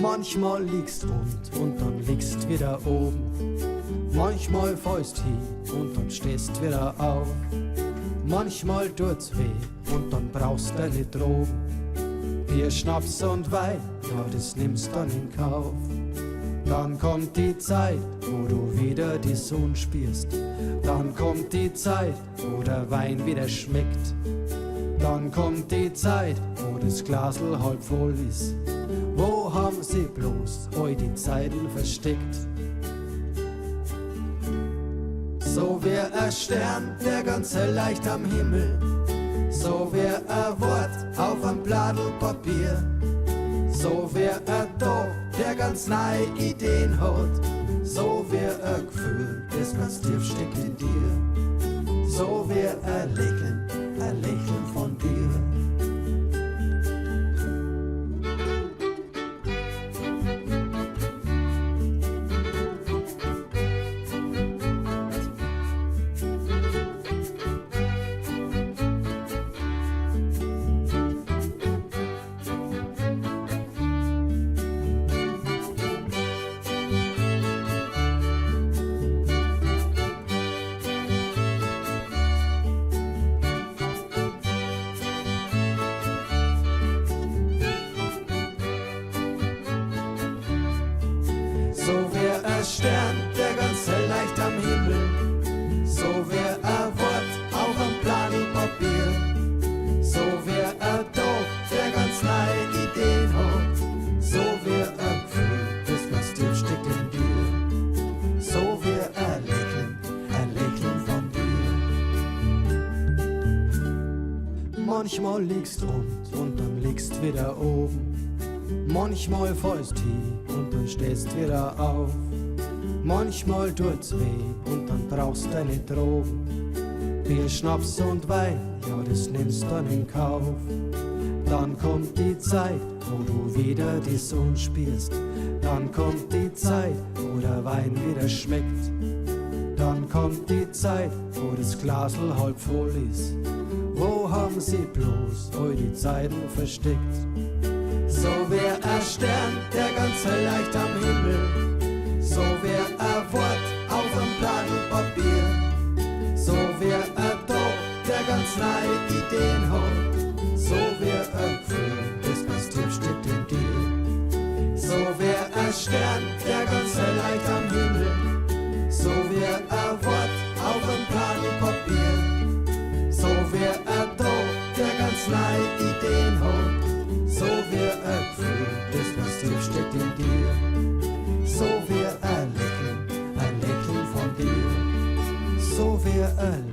Manchmal liegst rund und dann liegst wieder oben. Manchmal fällst hin und dann stehst wieder auf. Manchmal tut's weh und dann brauchst deine Drogen. Bier, Schnaps und Wein, ja, das nimmst dann in Kauf. Dann kommt die Zeit, wo du wieder die Sonne spürst. Dann kommt die Zeit, wo der Wein wieder schmeckt. Dann kommt die Zeit, wo das Glasl halb voll ist. Wo haben sie bloß all die Zeiten versteckt? So wär ein Stern, der ganz hell leicht am Himmel. So wär ein Wort auf einem Bladel Papier. So wär ein Tag, der ganz neue Ideen hat. So wär ein Gefühl, das ganz tief steckt in dir. So wär ein Lächeln von dir. So wär ein Stern, der ganz hell leicht am Himmel. So wär ein Wort auf einem Blatt Papier. So wär ein Tag, der ganz neue Ideen hat. So wär ein Gefühl, das ganz tief steckt in dir. So wär ein Lächeln von dir. Manchmal liegst rund und dann liegst wieder oben. Manchmal fällst hin und dann stehst wieder auf. Manchmal tut's weh und dann brauchst deine Drogen. Bier, Schnaps und Wein, ja, das nimmst dann in Kauf. Dann kommt die Zeit, wo du wieder die Sonne spürst. Dann kommt die Zeit, wo der Wein wieder schmeckt. Dann kommt die Zeit, wo das Glasl halb voll ist. Wo haben sie bloß all die Zeiten versteckt? So wär ein Stern, der ganz hell leicht am Himmel. So wär ein Wort auf einem Blatt Papier. So wär ein Tag, der ganz neue Ideen hat. So wär ein Gefühl, das ganz tief steckt in dir. So wär ein Stern, der ganz hell leicht am Himmel. So wär ein Wort auf einem Blatt Papier. So wär ein Tag, der ganz neue Ideen hat. So wär ein Gefühl, das ganz tief steckt in dir. So wär ein Lächeln von dir. So wär ein